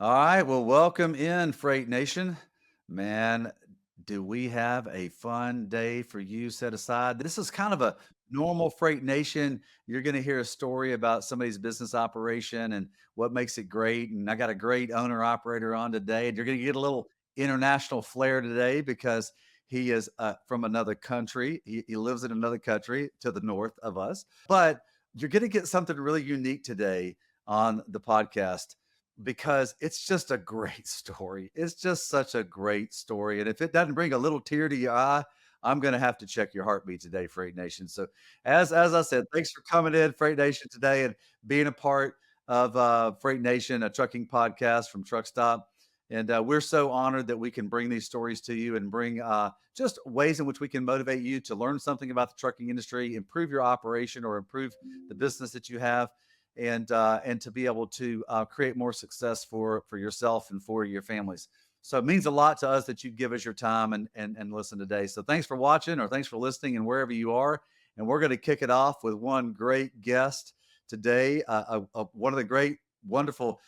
All right. Well, welcome in, Freight Nation. Man, do we have a fun day for you set aside? This is kind of a normal Freight Nation. You're going to hear a story about somebody's business operation and what makes it great. And I got a great owner operator on today. And you're going to get a little international flair today because he is from another country. He lives in another country to the north of us. But you're going to get something really unique today on the podcast because it's just a great story. It's just such a great story. And if it doesn't bring a little tear to your eye, I'm going to have to check your heartbeat today, Freight Nation. So, as I said, thanks for coming in, Freight Nation, today and being a part of Freight Nation, a trucking podcast from Truckstop. And we're so honored that we can bring these stories to you and bring just ways in which we can motivate you to learn something about the trucking industry, improve your operation, or improve the business that you have, and to be able to create more success for yourself and for your families. So it means a lot to us that you give us your time and listen today. So thanks for watching or thanks for listening and wherever you are. And we're going to kick it off with one great guest today, one of the great, wonderful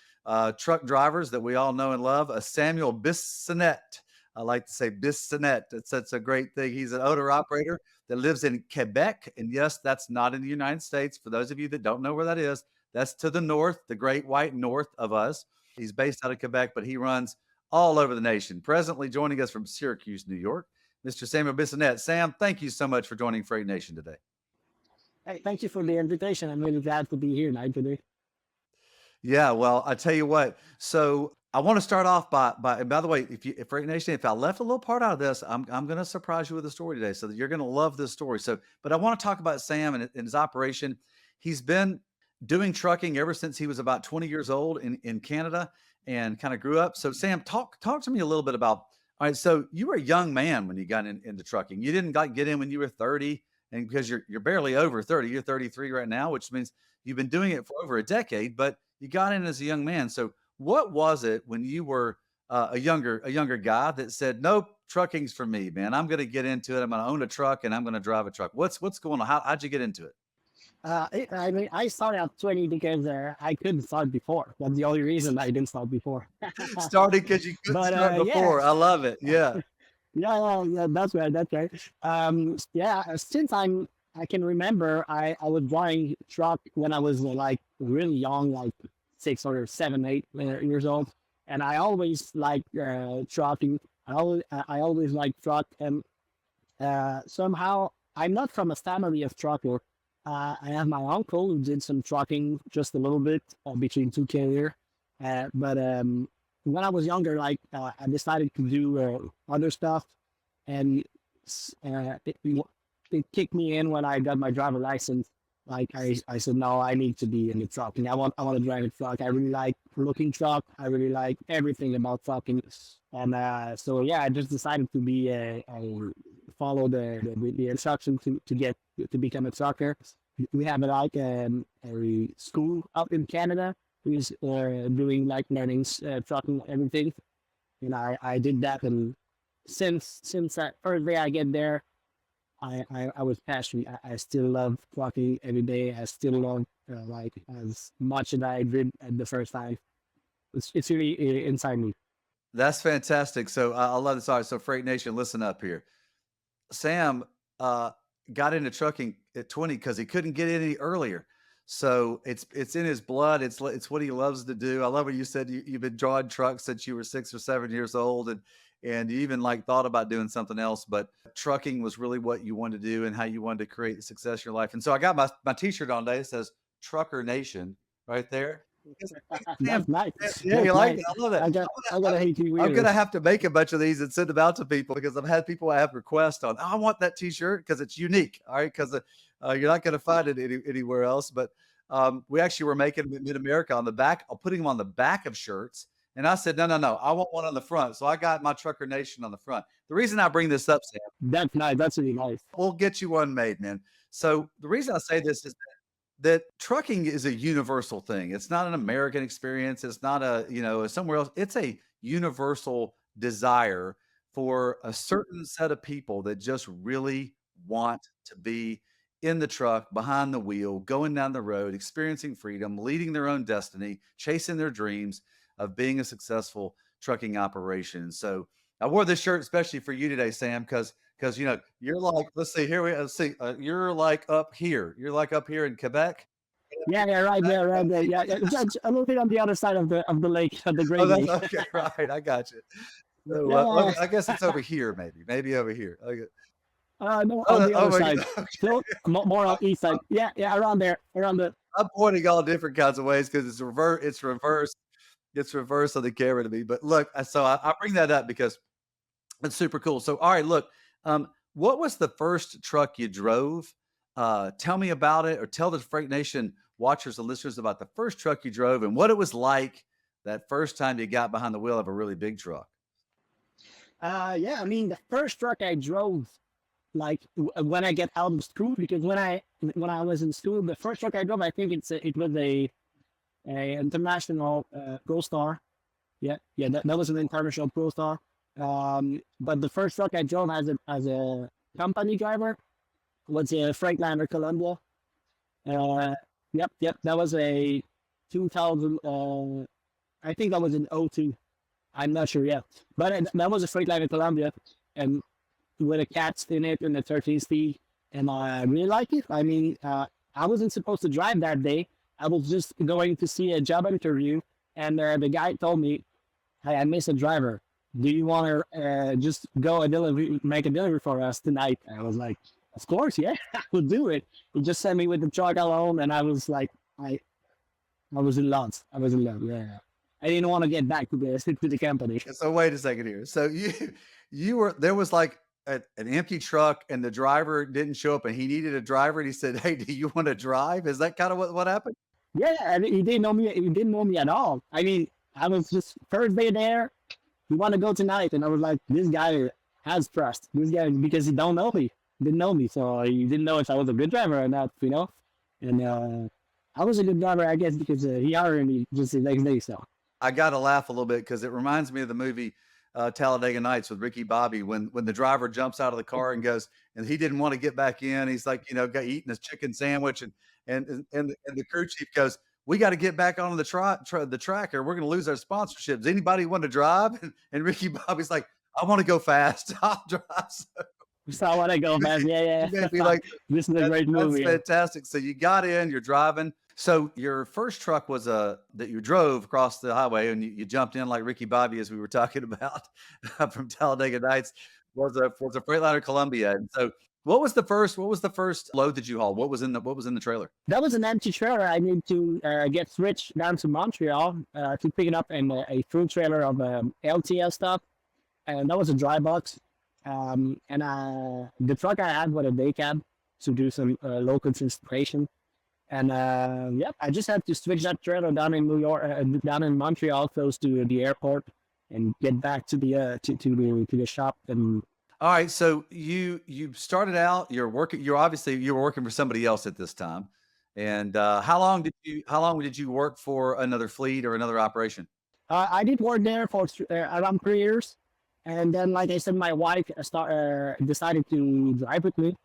truck drivers that we all know and love, Samuel Bissonnette. I like to say Bissonette. It's a great thing. He's an owner operator that lives in Quebec. And yes, that's not in the United States. For those of you that don't know where that is, that's to the north, the great white north of us. He's based out of Quebec, but he runs all over the nation. Presently joining us from Syracuse, New York, Mr. Samuel Bissonnette. Sam, thank you so much for joining Freight Nation today. Hey, thank you for the invitation. I'm really glad to be here tonight today. Yeah, well, I tell you what. So I want to start off and by the way, if Freight Nation, if I left a little part out of this, I'm going to surprise you with a story today, so that you're going to love this story. So, but I want to talk about Sam and his operation. He's been doing trucking ever since he was about 20 years old in Canada and kind of grew up. So, Sam, talk to me a little bit about. All right, so you were a young man when you got into trucking. You didn't get in when you were 30, and because you're barely over 30, you're 33 right now, which means you've been doing it for over a decade. But you got in as a young man. So what was it when you were a younger guy that said, "Nope, trucking's for me, man. I'm going to get into it. I'm going to own a truck and I'm going to drive a truck." What's going on? How'd you get into it? I mean, I started at 20 because I couldn't start before. That's the only reason I didn't start before. Started because you couldn't but start yeah, before. I love it. Yeah. yeah, that's right, that's right. Yeah, since I can remember, I was driving truck when I was like really young, like 6 or 7, 8 years old, and I always like trucking. I always like truck, and somehow I'm not from a family of trucker. I have my uncle who did some trucking just a little bit between two carrier. But when I was younger, like I decided to do other stuff, and it kicked me in when I got my driver license. Like I said, no, I need to be in the trucking. I want to drive a truck. I really like looking truck. I really like everything about trucking. And so yeah, I just decided to be follow the instruction to become a trucker. We have like a school up in Canada who's doing like learning trucking everything. And I did that, and since that first day I get there, I was passionate. I still love trucking every day. I still love like as much as I did at the first time. It's really inside me. That's fantastic. So I love this. All right, so Freight Nation, listen up here. Sam uh, got into trucking at 20 because he couldn't get in any earlier. So it's in his blood. It's what he loves to do. I love what you said. You've been drawing trucks since you were 6 or 7 years old, and you even like thought about doing something else. But trucking was really what you wanted to do and how you wanted to create success in your life. And so I got my T-shirt on today. It says Trucker Nation right there. Sam, That's nice. yeah, you That's like nice. it? I love it. I got a hate you I'm gonna weirdos. have to make a bunch of these and send them out to people because I've had people I have requests on. "Oh, I want that T-shirt because it's unique." All right, because you're not going to find it anywhere else. But we actually were making them in America on the back, putting them on the back of shirts. And I said, no, no, no, I want one on the front. So I got my Trucker Nation on the front. The reason I bring this up, Sam, That's nice. That's really nice. we'll get you one made, man. So the reason I say this is that trucking is a universal thing. It's not an American experience. It's not somewhere else. It's a universal desire for a certain set of people that just really want to be in the truck, behind the wheel, going down the road, experiencing freedom, leading their own destiny, chasing their dreams. of being a successful trucking operation. So I wore this shirt especially for you today, Sam, because you know you're like, let's see here, let's see, you're like up here, you're like up here in Quebec. Yeah, yeah, right there, right there. Yeah, yeah. It's a little bit on the other side of the lake, of the Oh, Great that's Lake. okay, right. I got you. So, Yeah. I guess it's over here, maybe over here. Okay. No, Oh, on the oh other my side. God. So more on east side. Yeah, yeah, around there, around the. I'm pointing all different kinds of ways because it's reverse on the camera to me. But look, so I bring that up because it's super cool. So, all right, look, what was the first truck you drove? Tell me about it, or tell the Freight Nation watchers and listeners about the first truck you drove and what it was like that first time you got behind the wheel of a really big truck. Yeah, I mean the first truck I drove, like when I get out of school, because when I was in school, the first truck I drove, I think it was a international Pro Star. Yeah, yeah, that was an international Pro Star. But the first truck I drove as a company driver was a Freightliner Columbia. Uh, yep, yep, that was a 2000. I think that was an '02. I'm not sure yet, but that was a Freightliner Columbia, and with a cats in it and the 13 speed, and I really like it. I mean, I wasn't supposed to drive that day. I was just going to see a job interview, and the guy told me, "Hey, I miss a driver. Do you want to just go a delivery, make a delivery for us tonight?" I was like, "Of course, yeah, I would do it." He just sent me with the truck alone, and I was like, I was in love. I was in love. Yeah, I didn't want to get back to the to the company. So wait a second here. So you were there was like an empty truck and the driver didn't show up and he needed a driver and he said, "Hey, do you want to drive?" Is that kind of what happened? Yeah, and he didn't know me. He didn't know me at all. I mean, I was just first day there. We want to go tonight, and I was like, this guy has trust. This guy because he don't know me, didn't know me, so he didn't know if I was a good driver or not, you know. And I was a good driver, I guess, because he hired me just the next day. So I got to laugh a little bit because it reminds me of the movie Talladega Nights with Ricky Bobby when the driver jumps out of the car and goes and he didn't want to get back in. He's like, you know, got eating his chicken sandwich and the crew chief goes, "We got to get back on the track or we're going to lose our sponsorship. Does anybody want to drive?" And Ricky Bobby's like, "I want to go fast. I'll drive." so I want to go, man. Yeah, You made me yeah. like This is a great that's movie. Yeah. fantastic. So you got in, you're driving. So your first truck was a that you drove across the highway and you jumped in like Ricky Bobby, as we were talking about from Talladega Nights, was a Freightliner Columbia. And so what was the first load that you hauled? What was in the trailer? That was an empty trailer. I need to get switched down to Montreal to pick it up in a food trailer of LTL stuff, and that was a dry box. And the truck I had was a day cab to do some local transportation. And yep, I just had to switch that trailer down in New York, down in Montreal, close to the airport, and get back to the to the shop. And All right. So you started out, you were working for somebody else at this time. And how long did you work for another fleet or another operation? I did work there for around 3 years, and then, like I said, my wife decided to drive with me.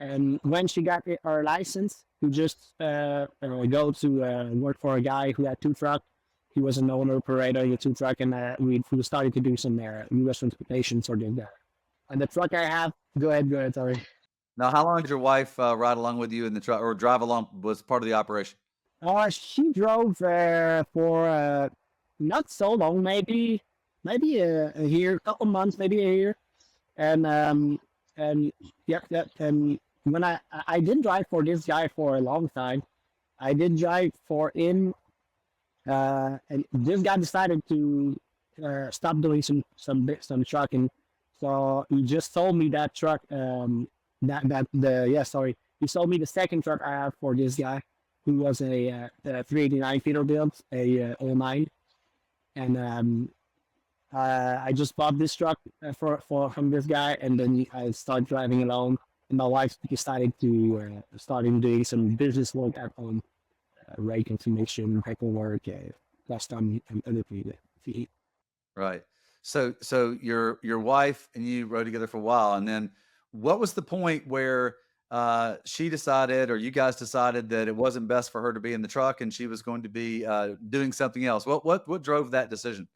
And when she got her license, we just go to work for a guy who had two trucks. He was an owner operator of a two truck, and we started to do some U.S. transportation sort of there. And the truck I have, go ahead, sorry. Now, how long did your wife ride along with you in the truck or drive along was part of the operation? She drove for not so long, maybe a year, couple months, maybe a year, and yep, yep. And when I did drive for this guy for a long time, I did drive for him, and this guy decided to stop doing some trucking, so he just sold me that truck. That the yeah, sorry, he sold me the second truck I have for this guy, who was a 389 Peterbilt, a '09, and I just bought this truck for from this guy, and then I started driving alone. And my wife decided to starting doing some business work at home, rate information, paperwork, custom, and other things. Right. So your wife and you rode together for a while, and then what was the point where she decided, or you guys decided that it wasn't best for her to be in the truck, and she was going to be doing something else. What drove that decision?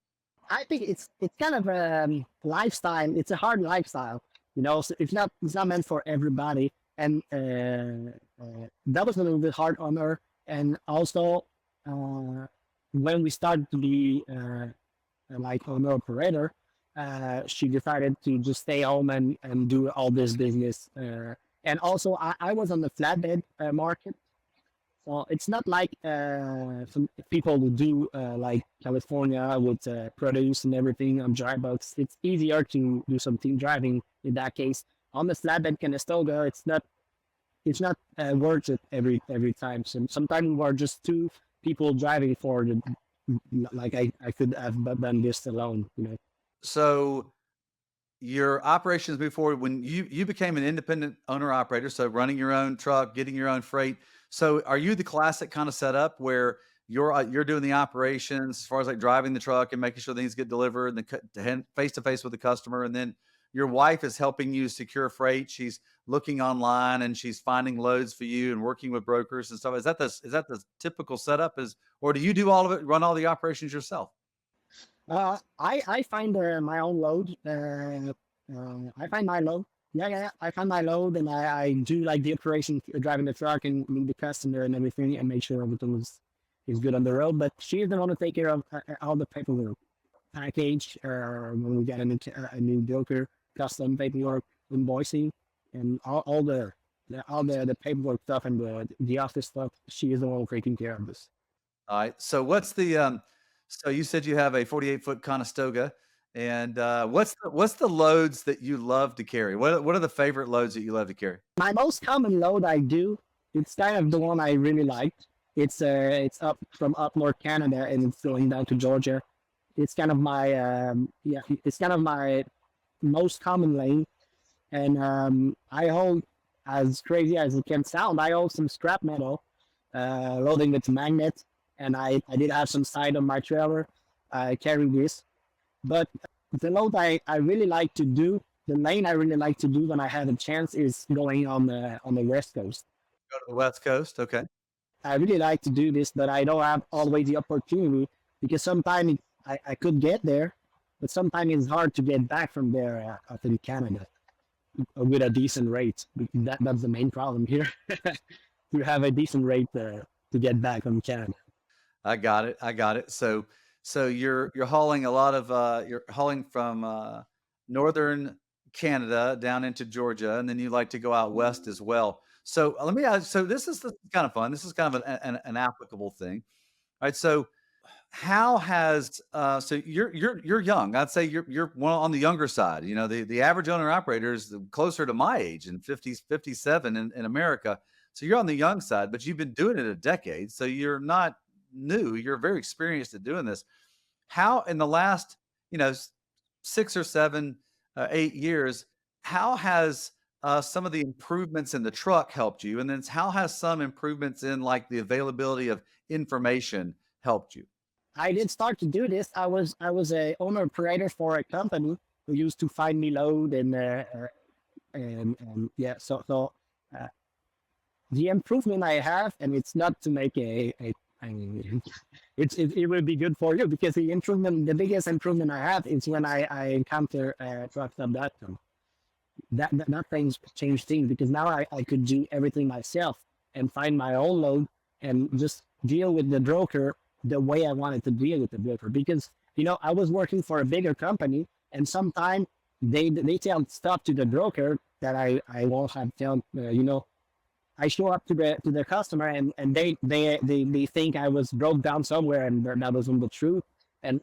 I think it's kind of a lifestyle. It's a hard lifestyle, So it's not meant for everybody, and that was a little bit hard on her. And also, uh, when we started to be like owner operator, she decided to just stay home and do all this business. And also, I was on the flatbed market, so it's not like some people who do like California with produce and everything on dry boats. It's easier to do some team driving in that case. On the flatbed Conestoga, it's not worth it every time. So sometimes we're just two people driving for the like I could have done this alone. So your operations moved forward when you became an independent owner operator, so running your own truck, getting your own freight. So are you the classic kind of setup where you're doing the operations as far as like driving the truck and making sure things get delivered and face to face with the customer, and then your wife is helping you secure freight. She's looking online and she's finding loads for you and working with brokers and stuff. Is that the typical setup? Or do you do all of it, run all the operations yourself? I find my own load. I find my load. Yeah, yeah, yeah. I find my load, and I do like the operation, driving the truck and meet the customer and everything, and make sure everything is good on the road. But she's the one to take care of all the paperwork, package, when we get a new broker, custom paperwork, invoicing, and all the paperwork stuff and the office stuff. She is the one taking care of this. All right. So you said you have a 48-foot Conestoga, and what's the loads that you love to carry? What are the favorite loads that you love to carry? My most common load I do, it's kind of the one I really like. It's up from up north Canada and it's going down to Georgia. It's kind of my it's kind of my most common lane. And I hold, as crazy as it can sound, I hold some scrap metal, loading with magnets, and I did have some side on my trailer. I carry this, but the load I really like to do, the lane I really like to do when I have a chance is going on the west coast. Go to the West Coast. Okay. I really like to do this, but I don't have always the opportunity because sometimes I could get there, but sometimes it's hard to get back from there up in Canada with a decent rate. That's the main problem here. To have a decent rate to get back from Canada. I got it. I got it. So you're hauling a lot of you're hauling from northern Canada down into Georgia, and then you like to go out west as well. So let me ask. So this is kind of fun. This is kind of an applicable thing. All right. So how has so you're young. I'd say you're one on the younger side. The average owner operator is closer to my age in 50s, 57 in America. So you're on the young side, but you've been doing it a decade. So you're not new. You're very experienced at doing this. How in the last, 6 or 7, 8 years, how has some of the improvements in the truck helped you? And then how has some improvements in like the availability of information helped you? I did start to do this. I was a owner operator for a company who used to find me load and yeah. So uh, the improvement I have, and it's not to make I mean, it will be good for you because the biggest improvement I have is when I encounter Truckstop.com. That thing's changed things because now I could do everything myself and find my own load and just deal with the broker the way I wanted to deal with the broker. Because I was working for a bigger company, and sometimes they tell stuff to the broker that I won't have told. I show up to the customer, and they think I was broke down somewhere, and that wasn't the truth. And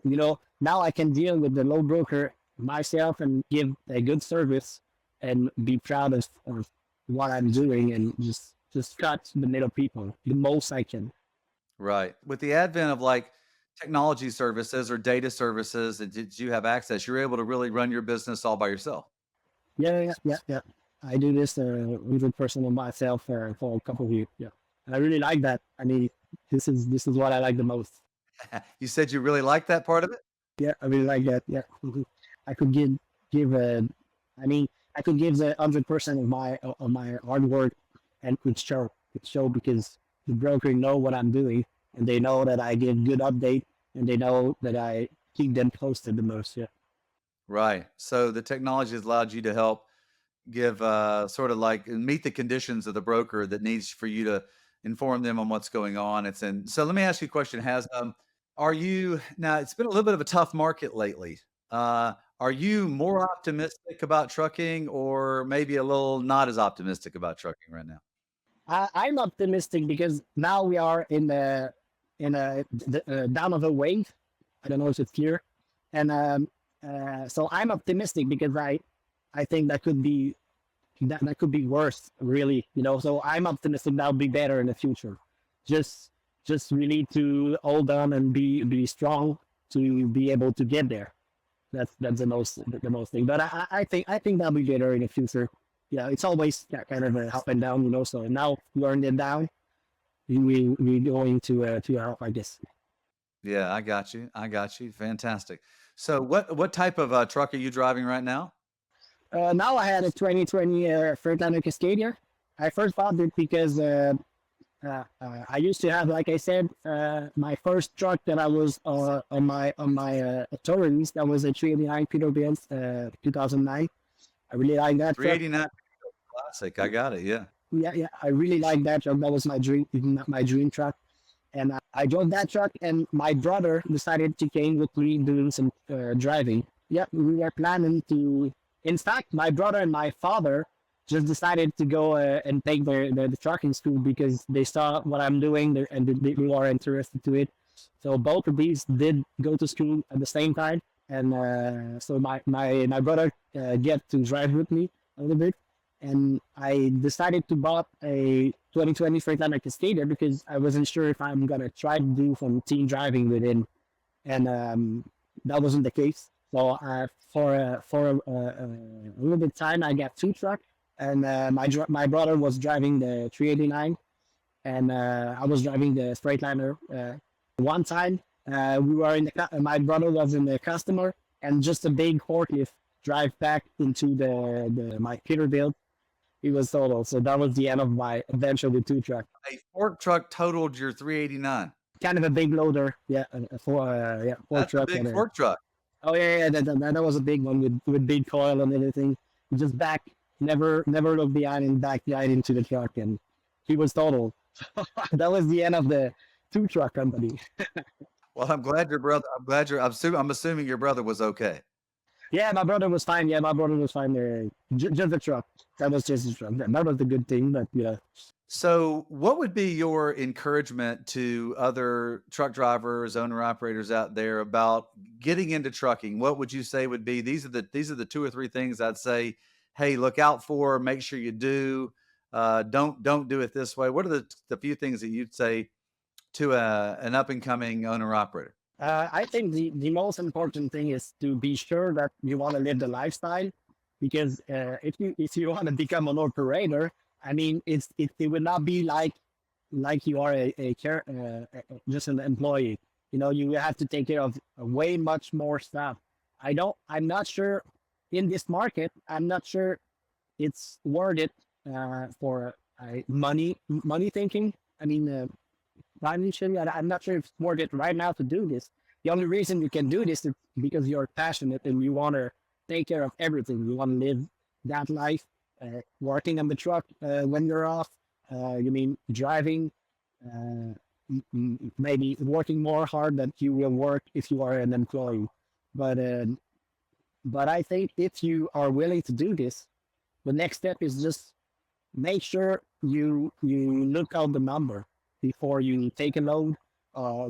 now I can deal with the low broker myself and give a good service and be proud of what I'm doing, and just cut the middle people the most I can. Right. With the advent of like technology services or data services that you have access, you're able to really run your business all by yourself. Yeah, yeah, yeah, yeah. I do this 100% on myself for a couple of years. Yeah, and I really like that. I mean, this is what I like the most. You said you really like that part of it? Yeah, I really like that. Yeah. I could give I mean, I could give the 100% of my hard work, and could show because the broker know what I'm doing, and they know that I give good update, and they know that I keep them posted the most. Yeah. Right. So the technology has allowed you to help give, sort of like meet the conditions of the broker that needs for you to inform them on what's going on. It's in so let me ask you a question. Are you now it's been a little bit of a tough market lately. Are you more optimistic about trucking or maybe a little not as optimistic about trucking right now? I'm optimistic because now we are in down of a wave. I don't know if it's clear, and so I'm optimistic because I think that could be worse, really. So I'm optimistic that'll be better in the future. Just we need to hold on and be strong to be able to get there. That's the most thing. But I think that'll be better in the future. Yeah, it's always kind of a up and down. So now we're in the down. We going to up, I guess. Yeah, I got you. I got you. Fantastic. So what type of truck are you driving right now? Now I had a 2020 Freightliner Cascadia. I first bought it because I used to have, like I said, my first truck that I was on my authorities. That was a 389 Peterbilt, 2009. I really like that truck. 389 Classic. I got it. Yeah. Yeah, yeah, I really like that truck. That was my dream truck. And I drove that truck, and my brother decided to came with me doing some driving. Yeah, we were planning to. In fact, my brother and my father just decided to go and take the trucking school because they saw what I'm doing and they were interested to it. So both of these did go to school at the same time, and so my brother get to drive with me a little bit, and I decided to buy a 2020 Freightliner Cascadia because I wasn't sure if I'm gonna try to do some team driving with him, and that wasn't the case. So for a little bit time, I got two trucks, and my brother was driving the 389, and I was driving the Freightliner. One time, we were my brother was in the customer, and just a big forklift drive back into my Peterbilt. He was total. So that was the end of my adventure with two trucks. A fork truck totaled your 389. Kind of a big loader, yeah, fork That's a truck. big fork truck. Oh yeah, that was a big one with big coil and everything. Just back, never looked behind and back right into the truck, and he was total. That was the end of the two truck company. Well, I'm glad your brother. I'm assuming your brother was okay. Yeah, my brother was fine. Yeah, my brother was fine there. Just the truck. That was just the truck. That was the good thing, but yeah. So, what would be your encouragement to other truck drivers, owner operators out there about getting into trucking? What would you say would be these are the two or three things I'd say, hey, look out for, make sure you do. Don't do it this way. What are the few things that you'd say to an up and coming owner operator? I think the most important thing is to be sure that you want to live the lifestyle, because if you want to become an operator, I mean, it will not be like you are just an employee. You have to take care of way much more stuff. I'm not sure in this market. I'm not sure it's worth it for money thinking. I mean, financially, I'm not sure if it's worth it right now to do this. The only reason you can do this is because you're passionate and you want to take care of everything. You want to live that life, working on the truck when you're off. You mean driving, maybe working more hard than you will work if you are an employee. But I think if you are willing to do this, the next step is just make sure you look out the number before you take a load.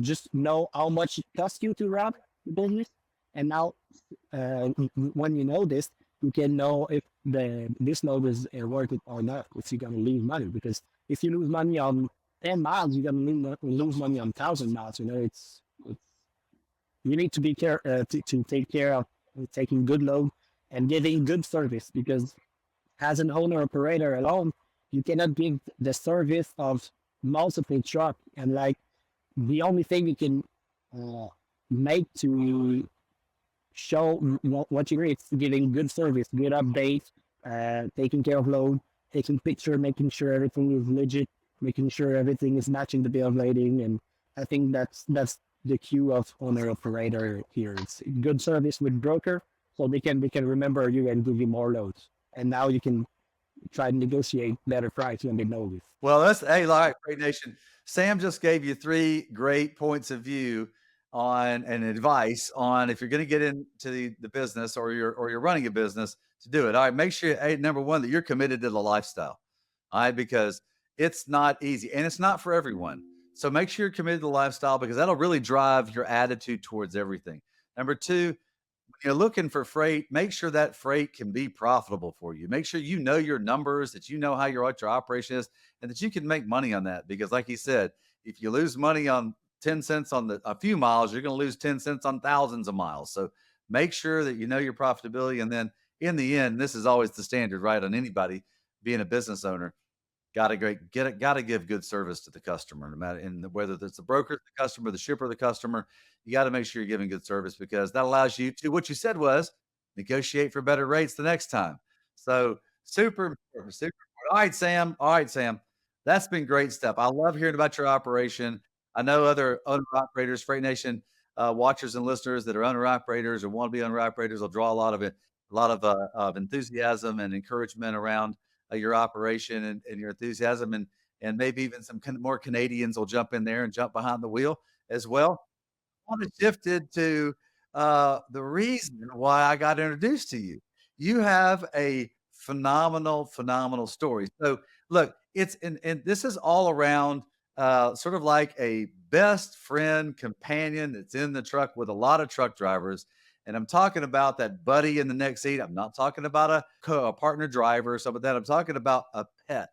Just know how much it costs you to run the business, and now when you know this, you can know if this load is worth it or not. If you're gonna lose money, because if you lose money on 10 miles, you're gonna lose money on 1,000 miles. It's you need to be to take care of taking good load and giving good service, because as an owner operator alone, you cannot give the service of multiple truck, and like the only thing you can make to show what you need is giving good service, good updates, taking care of load, taking picture, making sure everything is legit, making sure everything is matching the bill of lading, and I think that's the cue of owner operator here. It's good service with broker, so they can remember you and give you more loads, and now you can try to negotiate better price when they know this. Well, that's hey, all right, Great Nation. Sam just gave you three great points of view on and advice on if you're going to get into the business or you're running a business to do it. All right, make sure hey, number one that you're committed to the lifestyle. All right, because it's not easy and it's not for everyone. So make sure you're committed to the lifestyle because that'll really drive your attitude towards everything. Number two, you're looking for freight, make sure that freight can be profitable for you. Make sure you know your numbers, that you know how what your operation is, and that you can make money on that. Because, like he said, if you lose money on 10 cents on a few miles, you're going to lose 10 cents on thousands of miles. So make sure that you know your profitability. And then in the end, this is always the standard, right? On anybody being a business owner, got to give good service to the customer, no matter whether it's the broker, the customer, the shipper, the customer. You got to make sure you're giving good service because that allows you to what you said was negotiate for better rates the next time. So super important, super important. All right, Sam. All right, Sam. That's been great stuff. I love hearing about your operation. I know other owner operators, Freight Nation watchers and listeners that are owner operators or want to be owner operators will draw a lot of it, a lot of enthusiasm and encouragement around your operation and your enthusiasm and maybe even some more Canadians will jump in there and jump behind the wheel as well. I want to shift it to the reason why I got introduced to you. You have a phenomenal story. So look, it's and this is all around sort of like a best friend companion that's in the truck with a lot of truck drivers. And I'm talking about that buddy in the next seat. I'm not talking about a partner driver or something like that. I'm talking about a pet.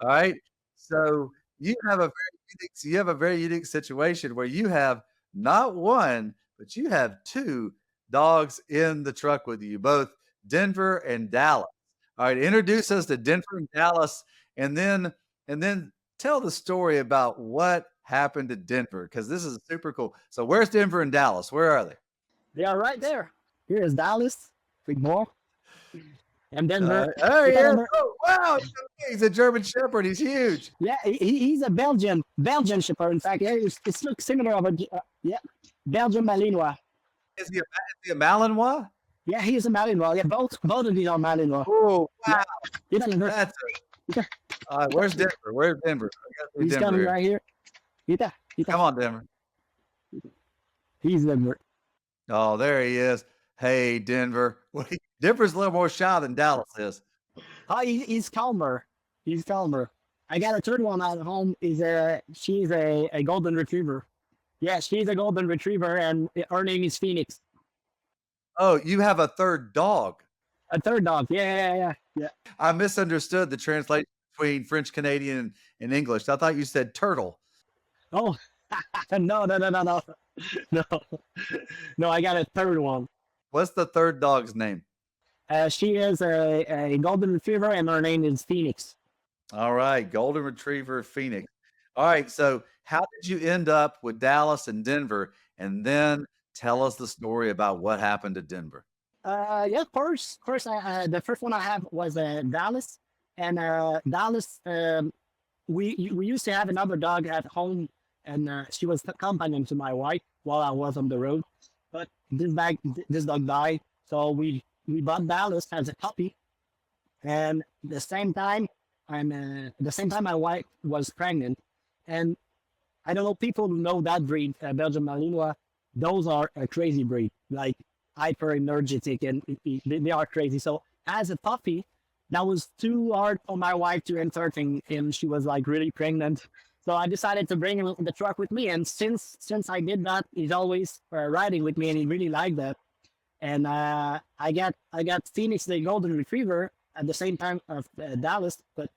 All right. So you have a very unique situation where you have not one, but you have two dogs in the truck with you, both Denver and Dallas. All right, introduce us to Denver and Dallas, and then tell the story about what happened to Denver because this is super cool. So where's Denver and Dallas? Where are they? They are right there. Here is Dallas with more, and Denver. Oh Yeah, yeah! Denver. Oh wow! He's a German Shepherd. He's huge. Yeah, he's a Belgian Shepherd. In fact, yeah, it looks similar. Yeah, Belgian Malinois. Is he a Malinois? Yeah, he is a Malinois. Yeah, both of these are Malinois. Oh Yeah, wow! you don't know. That's Yeah, where's Denver? Where's Denver? I gotta see he's Denver coming here. right here. Yeah, Come on, Denver. he's Denver. Oh, there he is. Hey, Denver. Denver's a little more shy than Dallas is. Oh, he's calmer. He's calmer. I got a third one at home. She's a golden retriever. Yeah, she's a golden retriever, and her name is Phoenix. Oh, you have a third dog. A third dog. Yeah. I misunderstood the translation between French Canadian and English. I thought you said turtle. Oh, no. No, no, I got a third one. What's the third dog's name? She is a golden retriever, and her name is Phoenix. All right, Golden Retriever Phoenix. All right, so how did you end up with Dallas and Denver? And then tell us the story about what happened to Denver. Yeah, first, the first one I have was Dallas, and Dallas. We used to have another dog at home, and she was the companion to my wife while I was on the road. But this dog died, so we bought Dallas as a puppy, and the same time my wife was pregnant, and I don't know people who know that breed, Belgian Malinois. Those are a crazy breed, like hyper energetic, and they are crazy. So as a puppy, that was too hard for my wife to entertain him. She was like really pregnant. So I decided to bring him in the truck with me. And since I did that, he's always riding with me, and he really liked that. And I got Phoenix, the golden retriever, at the same time of Dallas, but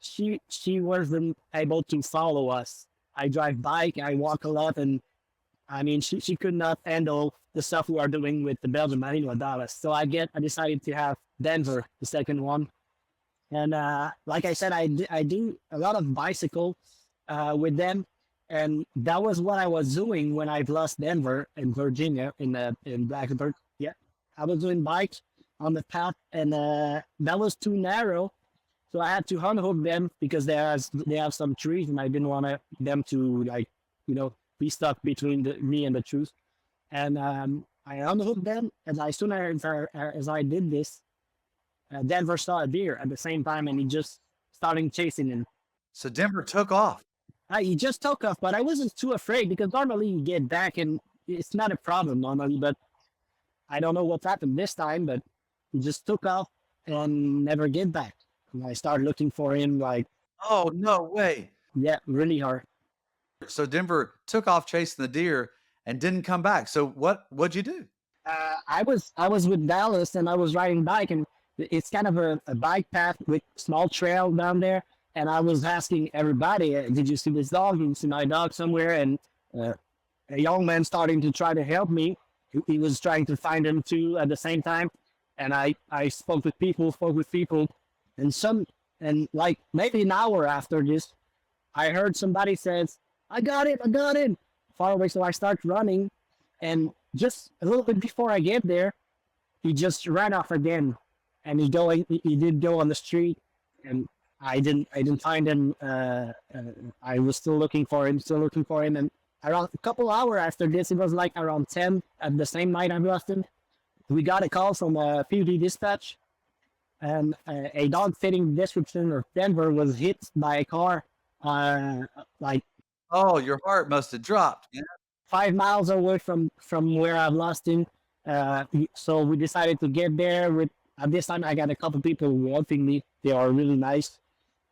she wasn't able to follow us. I drive bike, I walk a lot, and I mean she could not handle the stuff we are doing with the Belgian Malinois Dallas. So I decided to have Denver, the second one. And like I said, I do a lot of bicycle with them, and that was what I was doing when I've lost Denver in Virginia in Blacksburg. Yeah, I was doing bikes, on the path, and that was too narrow. So I had to unhook them because they have some trees, and I didn't want them to like, be stuck between me and the trees. And I unhooked them, and as soon as I did this, Denver saw a deer at the same time, and he just started chasing him. So Denver took off. He just took off, but I wasn't too afraid because normally you get back and it's not a problem normally. But I don't know what happened this time, but he just took off and never get back. And I started looking for him, like, Oh, no way. yeah, really hard. So Denver took off chasing the deer and didn't come back. So what'd you do? I was with Dallas and I was riding bike, and it's kind of a bike path with small trail down there. And I was asking everybody, "Did you see this dog? Did you see my dog somewhere?" And uh, a young man starting to try to help me. He was trying to find him too at the same time. And I spoke with people, and like maybe an hour after this, I heard somebody says, I got it, far away. So I start running, and just a little bit before I get there, he just ran off again, and he did go on the street, and I didn't find him. I was still looking for him, and around a couple hours after this, it was like around 10 at the same night I lost him. We got a call from a PUD dispatch, and a dog fitting description of Denver was hit by a car, like Oh, your heart must have dropped. Yeah. 5 miles away from where I've lost him. So we decided to get there. At this time, I got a couple people helping me. They are really nice,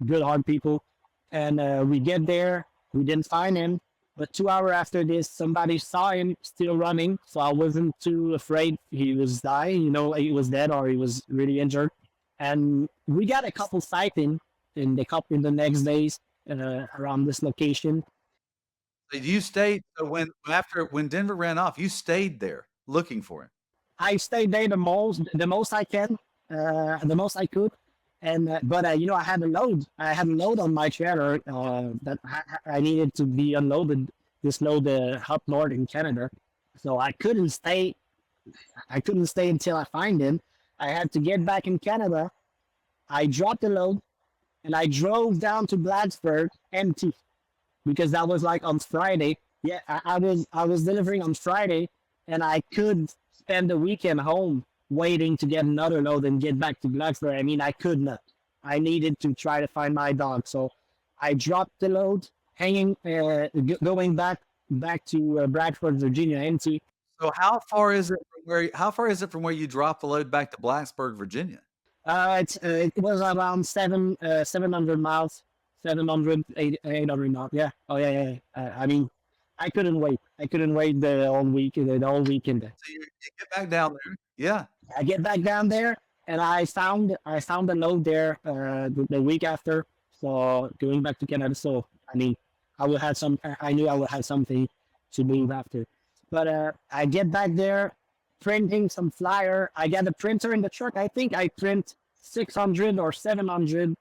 good hard people. And we get there. We didn't find him. But 2 hours after this, somebody saw him still running. So I wasn't too afraid he was dying. He was dead or he was really injured. And we got a couple sightings in the next days around this location. So you stayed. So when Denver ran off, you stayed there looking for him. I stayed there the most I can, the most I could, and but I had a load. I had a load on my trailer that I needed to be unloaded. This load up north in Canada, so I couldn't stay. I couldn't stay until I find him. I had to get back in Canada. I dropped the load, and I drove down to Blacksburg empty because that was like on Friday. Yeah, I was delivering on Friday, and I could spend the weekend home waiting to get another load and get back to Blacksburg. I mean, I could not. I needed to try to find my dog, so I dropped the load, going back to Bradford, Virginia, empty. So how far is it from where you dropped the load back to Blacksburg, Virginia? It was around 700 miles, 800 miles. Yeah. Oh yeah. I mean, I couldn't wait. The whole weekend. So you get back down there. Yeah. I get back down there, and I found the load there the week after. So going back to Canada. So I mean, I knew I would have something to move after. But I get back there, printing some flyer. I got a printer in the truck. I think I print 600 or 700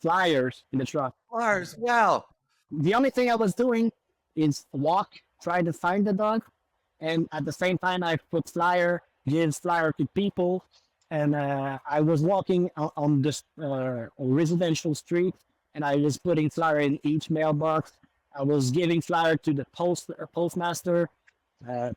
flyers in the truck. Lars, wow. The only thing I was doing is walk, try to find the dog, and at the same time I put gives flyer to people, and I was walking on this residential street, and I was putting flyer in each mailbox. I was giving flyer to the postmaster,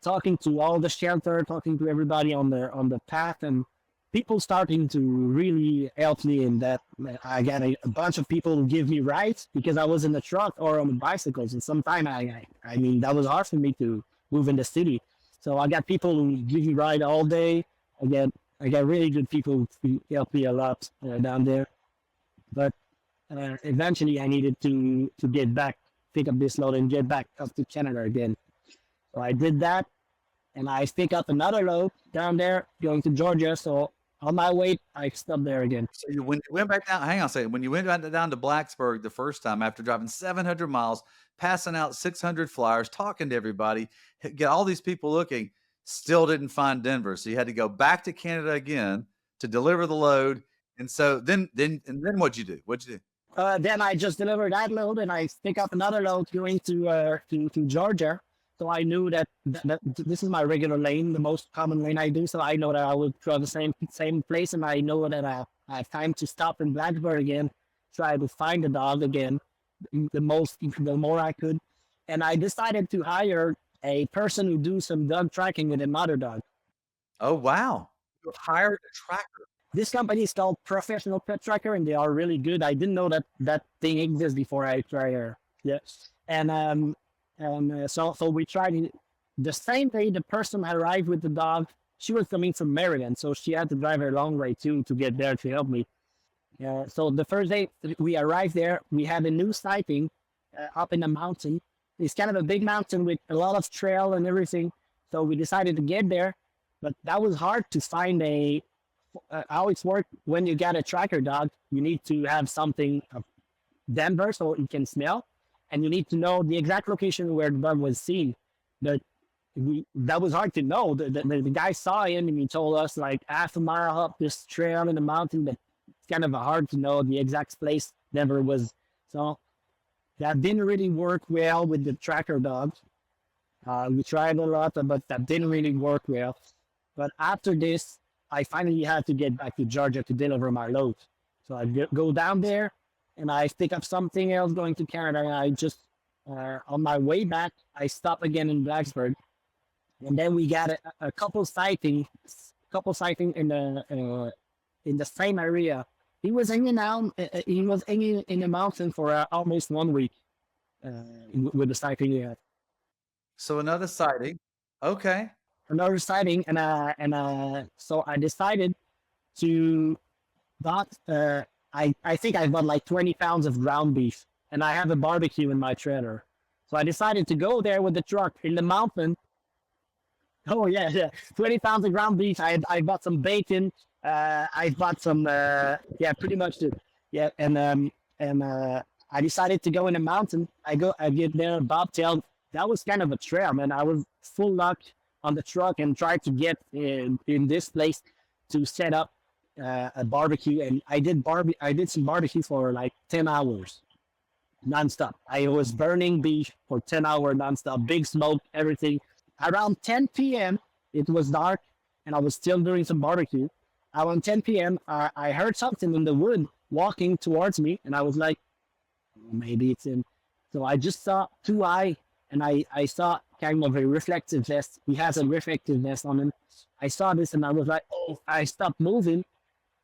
talking to all the shelter, talking to everybody on the path, and people starting to really help me in that. I got a bunch of people who give me rides because I was in the truck or on the bicycles, and sometimes I mean that was hard for me to move in the city. So I got people who give me ride all day. I got really good people who help me a lot down there. But eventually I needed to get back, pick up this load and get back up to Canada again. So I did that, and I pick up another load down there going to Georgia. So on my way, I stopped there again. So when you went back down, hang on a second. When you went down to Blacksburg the first time after driving 700 miles, passing out 600 flyers, talking to everybody, get all these people looking, still didn't find Denver. So you had to go back to Canada again to deliver the load. And so then what'd you do? Then I just delivered that load, and I pick up another load going to Georgia. So I knew that this is my regular lane, the most common lane I do. So I know that I will draw the same place, and I know that I have time to stop in Blacksburg again, try to find the dog again, the more I could. And I decided to hire a person who do some dog tracking with another dog. Oh, wow. You hired a tracker. This company is called Professional Pet Tracker, and they are really good. I didn't know that that thing exists before I tried her. Yes, so we tried it. The same day the person arrived with the dog. She was coming from Maryland, so she had to drive a long way too to get there to help me. So the first day we arrived there, we had a new sighting up in the mountain. It's kind of a big mountain with a lot of trail and everything. So we decided to get there, but that was hard to find how it's worked when you get a tracker dog. You need to have something of Denver so you can smell, and you need to know the exact location where the dog was seen. But that was hard to know. The guy saw him and he told us like half a mile up this trail in the mountain, but it's kind of hard to know the exact place Denver was. So that didn't really work well with the tracker dogs. We tried a lot, but that didn't really work well. But after this, I finally had to get back to Georgia to deliver my load. So I go down there and I pick up something else going to Canada. And I just, on my way back, I stop again in Blacksburg. And then we got a couple sighting in the same area. He was hanging out. He was hanging in the mountain for almost 1 week with the sighting he had. So another sighting. Okay. Another sighting, so I decided to bought. I think I bought like 20 pounds of ground beef, and I have a barbecue in my trailer. So I decided to go there with the truck in the mountain. Oh yeah, yeah, 20 pounds of ground beef. I bought some bacon. I bought some. Yeah, pretty much it. Yeah, and I decided to go in the mountain. I get there, bobtail. That was kind of a trail, man. I was full luck on the truck and tried to get in this place to set up a barbecue. And I did some barbecue for like 10 hours nonstop. I was burning beef for 10 hours nonstop, big smoke, everything. Around 10 p.m., it was dark and I was still doing some barbecue. Around 10 p.m., I heard something in the wood walking towards me, and I was like, maybe it's him. So I just saw two eyes, and I saw kind of a reflective vest. He has a reflective vest on him. I saw this, and I was like, oh, I stopped moving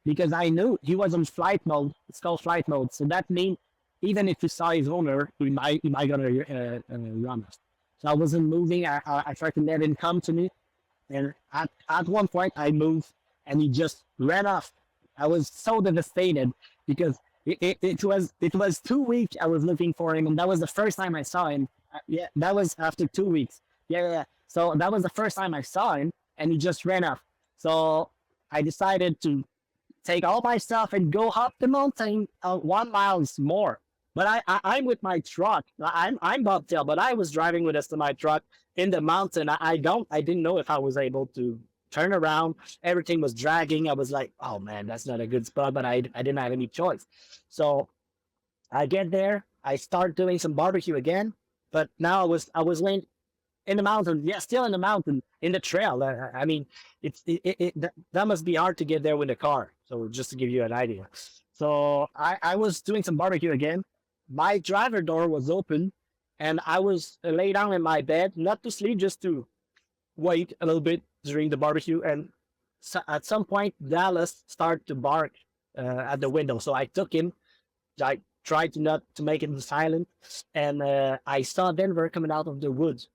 because I knew he was on flight mode. It's called flight mode. So that means even if he saw his owner, he might gonna run us. So I wasn't moving. I tried to let him come to me, and at one point I moved, and he just ran off. I was so devastated because it was 2 weeks I was looking for him, and that was the first time I saw him. Yeah, that was after 2 weeks. Yeah. So that was the first time I saw him, and he just ran off. So I decided to take all my stuff and go up the mountain 1 mile more. But I'm with my truck. I'm bobtail, but I was driving with a semi truck in the mountain. I didn't know if I was able to turn around. Everything was dragging. I was like, oh man, that's not a good spot. But I didn't have any choice. So I get there. I start doing some barbecue again. But now I was laying in the mountain. Yeah, still in the mountain, in the trail. I mean, that must be hard to get there with a car. So just to give you an idea. So I was doing some barbecue again. My driver door was open, and I was laid down in my bed, not to sleep, just to wait a little bit during the barbecue. And so at some point, Dallas started to bark at the window. So I took him. I tried to not to make him silent, and I saw Denver coming out of the woods,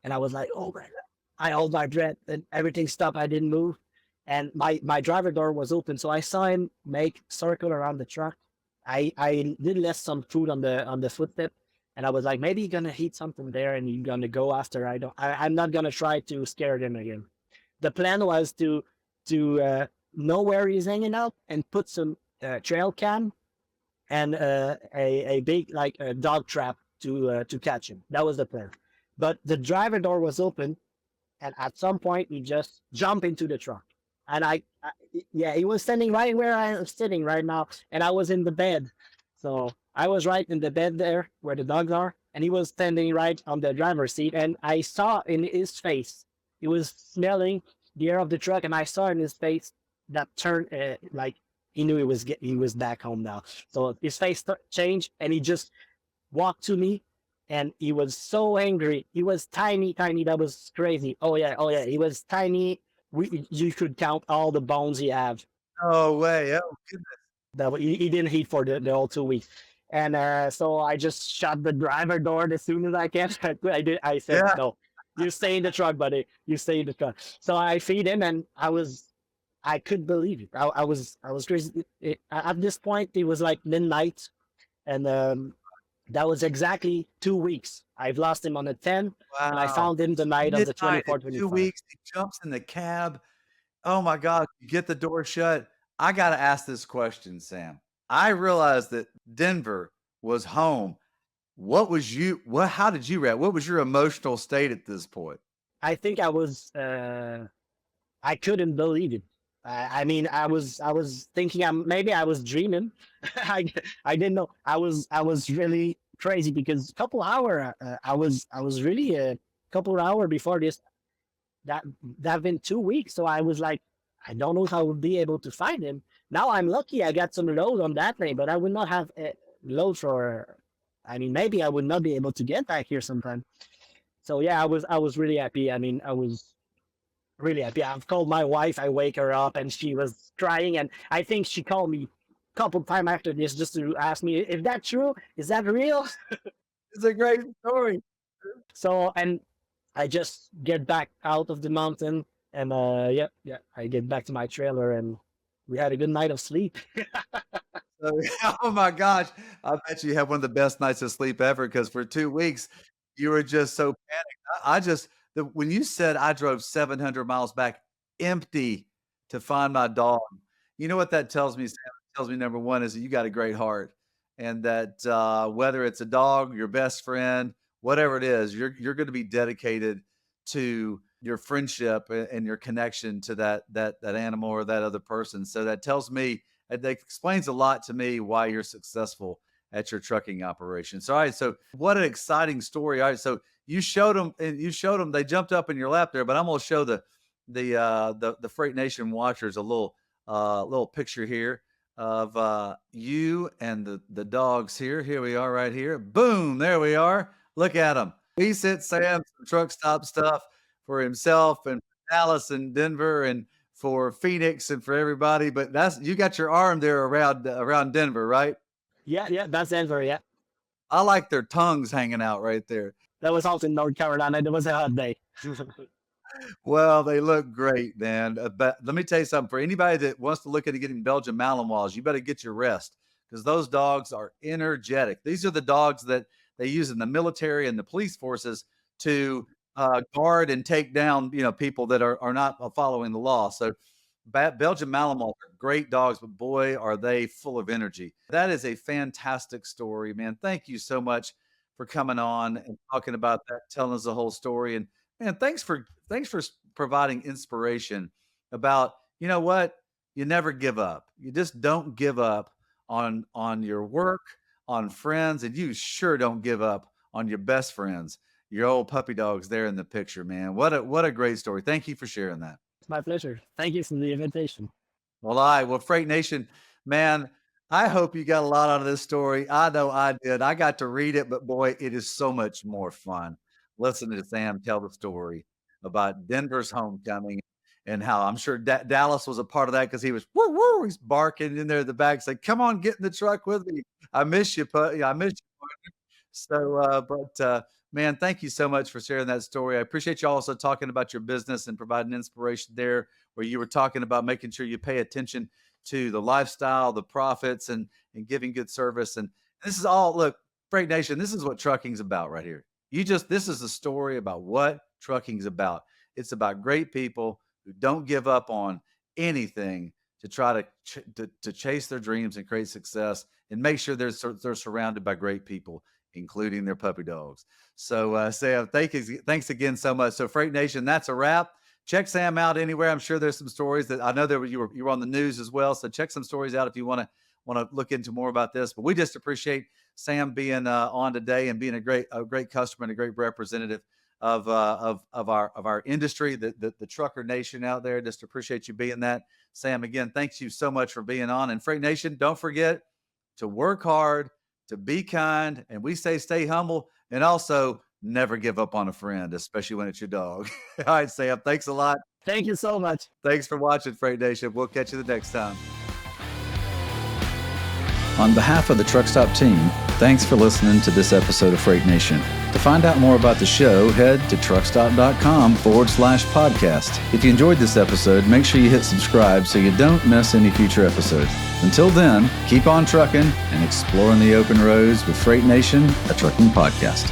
and I was like, "Oh my God!" I held my breath, and everything stopped. I didn't move, and my driver door was open, so I saw him make circle around the truck. I did left some food on the footstep, and I was like, maybe he's gonna eat something there, and he's gonna go after. I'm not gonna try to scare him again. The plan was to know where he's hanging out and put some trail cam and a big like a dog trap to catch him. That was the plan. But the driver door was open, and at some point he just jumped into the truck. And yeah, he was standing right where I am sitting right now, and I was in the bed. So I was right in the bed there where the dogs are, and he was standing right on the driver's seat, and I saw in his face, he was smelling the air of the truck, and I saw in his face that turned like he knew he was back home now. So his face changed, and he just walked to me, and he was so angry. He was tiny, tiny. That was crazy. Oh yeah. He was tiny. You could count all the bones he had. No way. Oh, goodness. That he didn't eat for the whole 2 weeks. And so I just shut the driver door as soon as I can. I did. I said, Yeah. "No, you stay in the truck, buddy. You stay in the truck." So I feed him, and I couldn't believe it. I was crazy. At this point, it was like midnight, and that was exactly 2 weeks. I've lost him on the 10th, and I Wow. found him the night of the Midnight in 24th, 2 25. weeks, he jumps in the cab. Oh my god, you get the door shut. I gotta ask this question, Sam. I realized that Denver was home. How did you react? What was your emotional state at this point? I think I couldn't believe it. I mean, I was thinking maybe I was dreaming. I I didn't know. I was really crazy because I was really a couple hour before this that that been 2 weeks. So I was like, I don't know if I will be able to find him. Now I'm lucky I got some load on that day, but I would not have a load for. I mean, maybe I would not be able to get back here sometime. So yeah, I was really happy. I mean, I was really happy. I've called my wife. I wake her up, and she was crying, and I think she called me a couple time after this just to ask me if that true. Is that real? It's a great story. So and I just get back out of the mountain, and yeah, I get back to my trailer, and we had a good night of sleep. So, oh my gosh, I bet you had one of the best nights of sleep ever because for 2 weeks, you were just so panicked. I just when you said I drove 700 miles back empty to find my dog, you know what that tells me, Sam? It tells me, number 1 is that you got a great heart, and that, whether it's a dog, your best friend, whatever it is, you're gonna be dedicated to your friendship and your connection to that animal or that other person. So that tells me that explains a lot to me why you're successful at your trucking operation. So, all right, so what an exciting story. All right, so you showed them, they jumped up in your lap there, but I'm gonna show the Freight Nation watchers a little picture here of you and the dogs here. Here we are right here. Boom, there we are. Look at them. He sent Sam some truck stop stuff for himself and Dallas and Denver and for Phoenix and for everybody. But that's you got your arm there around Denver, right? Yeah, that's Denver. Yeah, I like their tongues hanging out right there. that was also in North Carolina. It was a hot day. Well, they look great, man. But let me tell you something. For anybody that wants to look at getting Belgian Malinois, you better get your rest because those dogs are energetic. These are the dogs that they use in the military and the police forces to guard and take down, people that are not following the law. So, Belgian Malinois are great dogs, but boy, are they full of energy. That is a fantastic story, man. Thank you so much for coming on and talking about that, telling us the whole story. And man, thanks for providing inspiration about, you know what? You never give up. You just don't give up on your work, on friends, and you sure don't give up on your best friends. Your old puppy dog's there in the picture, man. What a great story. Thank you for sharing that. It's my pleasure. Thank you for the invitation. Well, Freight Nation, man, I hope you got a lot out of this story. I know I did. I got to read it, but boy, it is so much more fun listening to Sam tell the story about Denver's homecoming and how I'm sure Dallas was a part of that because he was woo woo. He's barking in there in the back, saying, "Come on, get in the truck with me. I miss you, I miss you." So, man, thank you so much for sharing that story. I appreciate you also talking about your business and providing inspiration there, where you were talking about making sure you pay attention to the lifestyle, the profits, and giving good service. And this is all look, Freight Nation. This is what trucking's about right here. This is a story about what trucking's about. It's about great people who don't give up on anything to try to chase their dreams and create success and make sure they're surrounded by great people, including their puppy dogs. So, Sam, thanks again so much. So, Freight Nation, that's a wrap. Check Sam out anywhere. I'm sure there's some stories that I know you were on the news as well. So check some stories out if you want to look into more about this. But we just appreciate Sam being on today and being a great customer and a great representative of our industry, the trucker nation out there. Just appreciate you being that, Sam. Again, thanks you so much for being on. And Freight Nation, don't forget to work hard, to be kind, and we say stay humble, and also never give up on a friend, especially when it's your dog. All right, Sam, thanks a lot. Thank you so much. Thanks for watching, Freight Nation. We'll catch you the next time. On behalf of the Truckstop team, thanks for listening to this episode of Freight Nation. To find out more about the show, head to truckstop.com/podcast. If you enjoyed this episode, make sure you hit subscribe so you don't miss any future episodes. Until then, keep on trucking and exploring the open roads with Freight Nation, a trucking podcast.